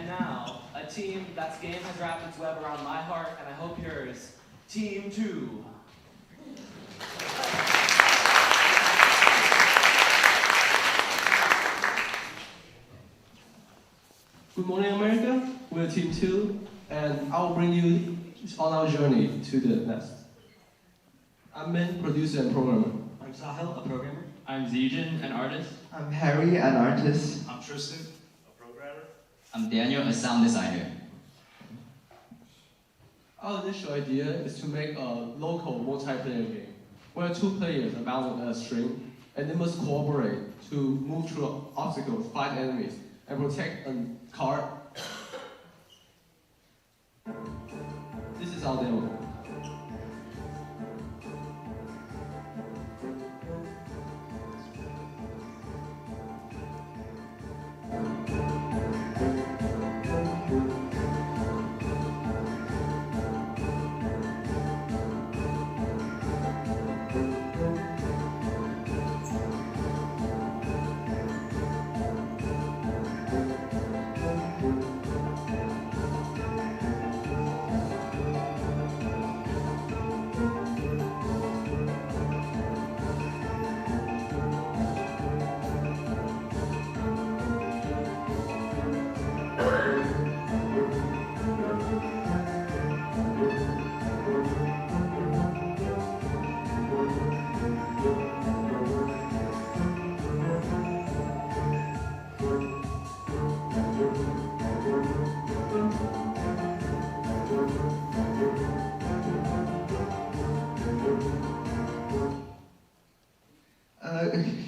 And now, a team that's game has wrapped its web around my heart, and I hope yours, Team 2. Good morning, America. We're Team 2, and I'll bring you on our journey to the nest. I'm Min, producer and programmer. I'm Sahil, a programmer. I'm Zijin, an artist. I'm Harry, an artist. I'm Tristan, a programmer. I'm Daniel, a sound designer. Our initial idea is to make a local multiplayer game, where 2 players are bound on a string, and they must cooperate to move through obstacles, fight enemies, and protect a card. This is our demo.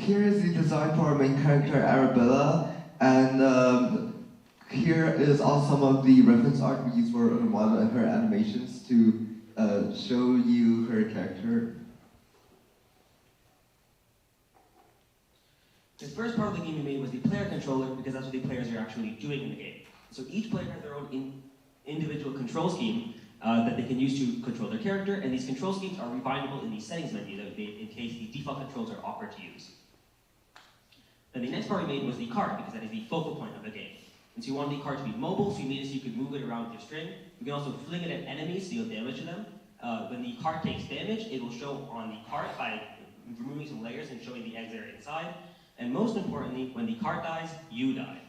Here is the design for our main character, Arabella, and here is also some of the reference art we used for her model and her animations to show you her character. The first part of the game we made was the player controller, because that's what the players are actually doing in the game. So each player has their own individual control scheme that they can use to control their character, and these control schemes are rebindable in the settings menu in case the default controls are awkward to use. Then the next part we made was the card, because that is the focal point of the game. And so you want the card to be mobile, so you made it so you could move it around with your string. You can also fling it at enemies to deal damage to them. When the card takes damage, it will show on the card by removing some layers and showing the eggs that are inside. And most importantly, when the card dies, you die.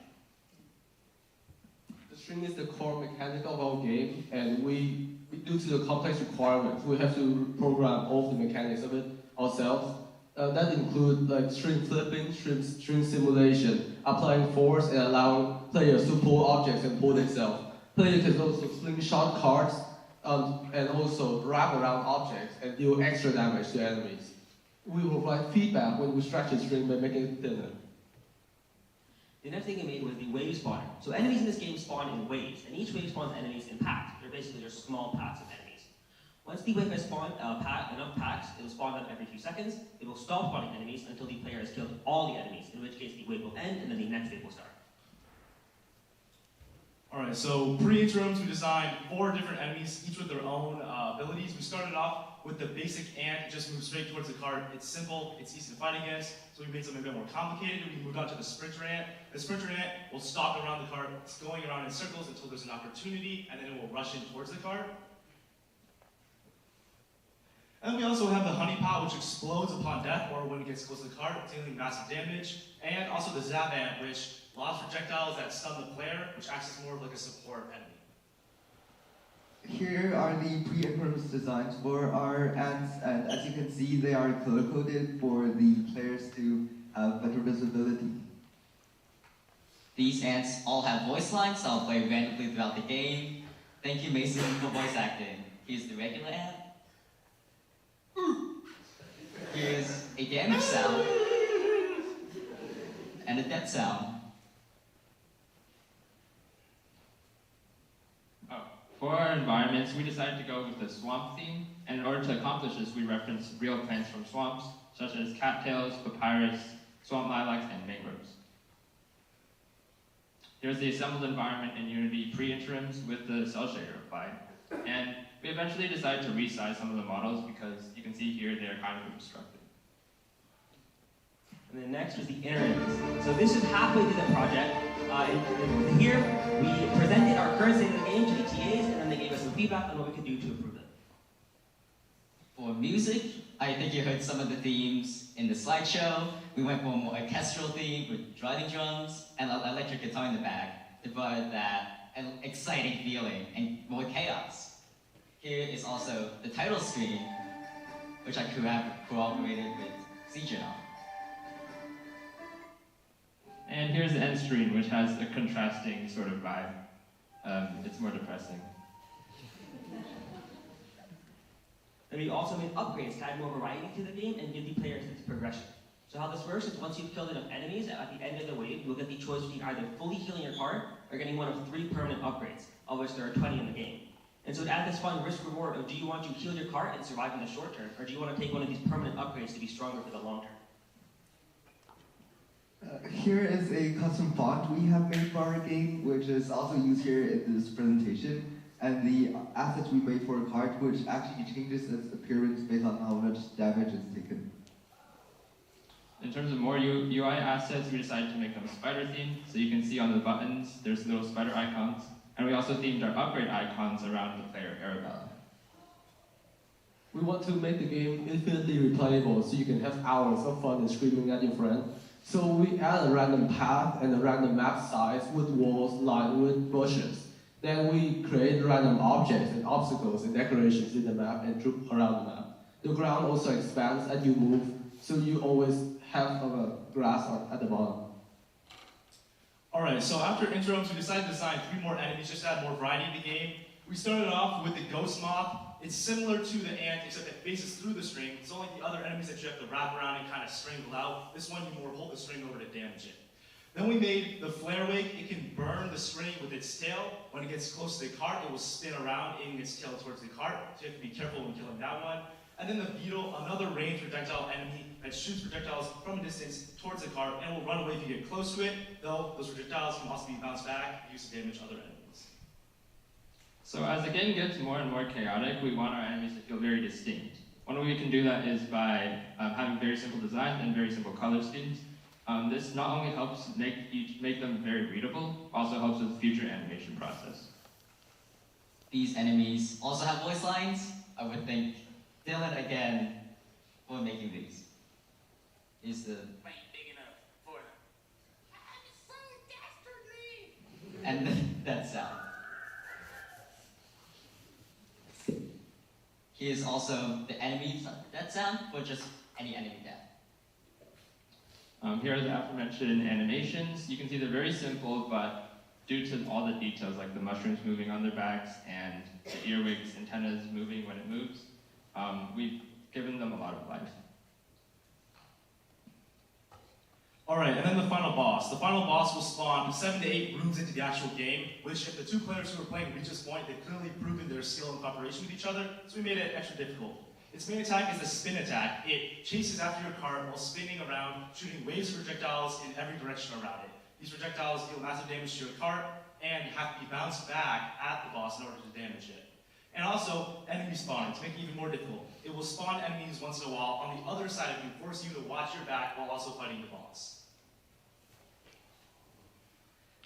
The string is the core mechanic of our game, and due to the complex requirements, we have to program all the mechanics of it ourselves. That include like string flipping, string simulation, applying force, and allowing players to pull objects and pull themselves. Players can also slingshot cards and also wrap around objects and deal extra damage to enemies. We will provide feedback when we stretch the string by making it thinner. The next thing we made was the wave spawner. So enemies in this game spawn in waves, and each wave spawns enemies in packs. They're basically just small packs of enemies. Once the wave has spawned enough packs, it will spawn them every few seconds. It will stop spawning enemies until the player has killed all the enemies, in which case the wave will end, and then the next wave will start. Alright, so pre-interims, we designed 4 different enemies, each with their own abilities. We started off with the basic ant, it just moves straight towards the card. It's simple, it's easy to fight against, so we made something a bit more complicated. We moved on to the sprinter ant. The sprinter ant will stalk around the card, it's going around in circles until there's an opportunity, and then it will rush in towards the card. And we also have the honeypot, which explodes upon death or when it gets close to the card, dealing massive damage. And also the zap ant, which lobbs projectiles that stun the player, which acts as more of like a support enemy. Here are the pre-interims designs for our ants, and as you can see, they are color-coded for the players to have better visibility. These ants all have voice lines, so I'll play randomly throughout the game. Thank you, Mason, for voice acting. Here's the regular ant. Here's a damage sound. And a death sound. For our environments, we decided to go with the swamp theme, and in order to accomplish this, we referenced real plants from swamps, such as cattails, papyrus, swamp lilacs, and mangroves. Here's the assembled environment in Unity pre-interims with the cell shader applied. And we eventually decided to resize some of the models because you can see here they're kind of obstructed. And then next was the inner enemies. So this is halfway through the project. Here we current state of the game to the TAs, and then they gave us some feedback on what we could do to improve it. For music, I think you heard some of the themes in the slideshow. We went for a more orchestral theme with driving drums and electric guitar in the back to provide that exciting feeling and more chaos. Here is also the title screen, which I cooperated with CJ on. And here's the end screen, which has a contrasting sort of vibe. It's more depressing. And we also made upgrades to add more variety to the game and give the players this progression. So how this works is once you've killed enough enemies, at the end of the wave, you'll get the choice between either fully healing your card or getting one of 3 permanent upgrades, of which there are 20 in the game. And so it adds this fun risk reward of do you want to heal your card and survive in the short term, or do you want to take one of these permanent upgrades to be stronger for the long term? Here is a custom font we have made for our game, which is also used here in this presentation. And the assets we made for a card, which actually changes its appearance based on how much damage is taken. In terms of more UI assets, we decided to make them spider themed. So you can see on the buttons, there's little spider icons. And we also themed our upgrade icons around the player Arabella. We want to make the game infinitely replayable so you can have hours of fun and screaming at your friend. So we add a random path and a random map size with walls lined with bushes. Then we create random objects and obstacles and decorations in the map and troop around the map. The ground also expands as you move, so you always have a grass at the bottom. Alright, so after interims, we decided to design 3 more enemies just to add more variety in the game. We started off with the ghost moth. It's similar to the ant, except it faces through the string. It's only the other enemies that you have to wrap around and kind of strangle out. This one, you more hold the string over to damage it. Then we made the flare wake. It can burn the string with its tail. When it gets close to the cart, it will spin around, aiming its tail towards the cart. So you have to be careful when killing that one. And then the beetle, another ranged projectile enemy that shoots projectiles from a distance towards the cart and will run away if you get close to it, though those projectiles can also be bounced back and used to damage other enemies. So as the game gets more and more chaotic, we want our enemies to feel very distinct. One way we can do that is by having very simple designs and very simple color schemes. This not only helps make them very readable, also helps with the future animation process. These enemies also have voice lines. I would thank Dylan again for making these. Is the Big enough for them. and that sound. Here's also the enemies that sound for just any enemy death. Here are the aforementioned animations. You can see they're very simple, but due to all the details like the mushrooms moving on their backs and the earwigs, antennas moving when it moves, we've given them a lot of life. Alright, and then the final boss. The final boss will spawn 7 to 8 rooms into the actual game, which if the 2 players who are playing reach this point, they've clearly proven their skill and cooperation with each other, so we made it extra difficult. Its main attack is the spin attack. It chases after your cart while spinning around, shooting waves of projectiles in every direction around it. These projectiles deal massive damage to your cart, and you have to be bounced back at the boss in order to damage it. And also, enemy spawning, to make it even more difficult. It will spawn enemies once in a while on the other side of you, force you to watch your back while also fighting the boss.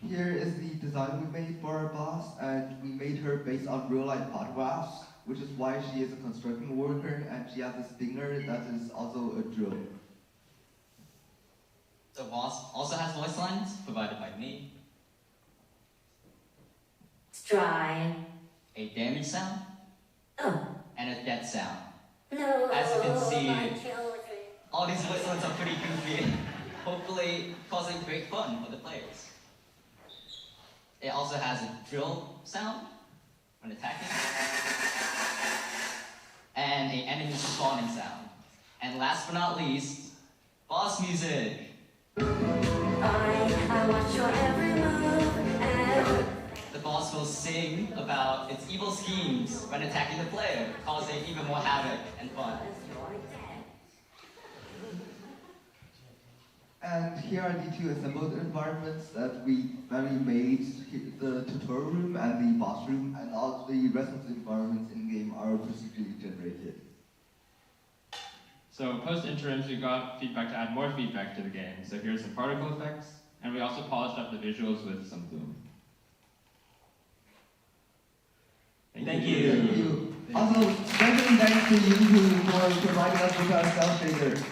Here is the design we made for our boss, and we made her based on real-life photographs, which is why she is a construction worker, and she has a stinger that is also a drill. The boss also has voice lines provided by me. Stride. A damage sound Oh. and a death sound. No, As you can see, my children. all these voice lines are pretty goofy, hopefully causing great fun for the players. It also has a drill sound when attacking, and an enemy spawning sound. And last but not least, boss music. I watch your every move and The boss will sing about its evil schemes when attacking the player, causing even more havoc and fun. And here are the 2 assembled environments that we made. The tutorial room and the boss room, and all the rest of the environments in-game are procedurally generated. So post-interims, we got feedback to add more feedback to the game. So here's some particle effects, and we also polished up the visuals with some bloom. Thank you. Thank you. Also, special thanks to you for providing us with our cell shader.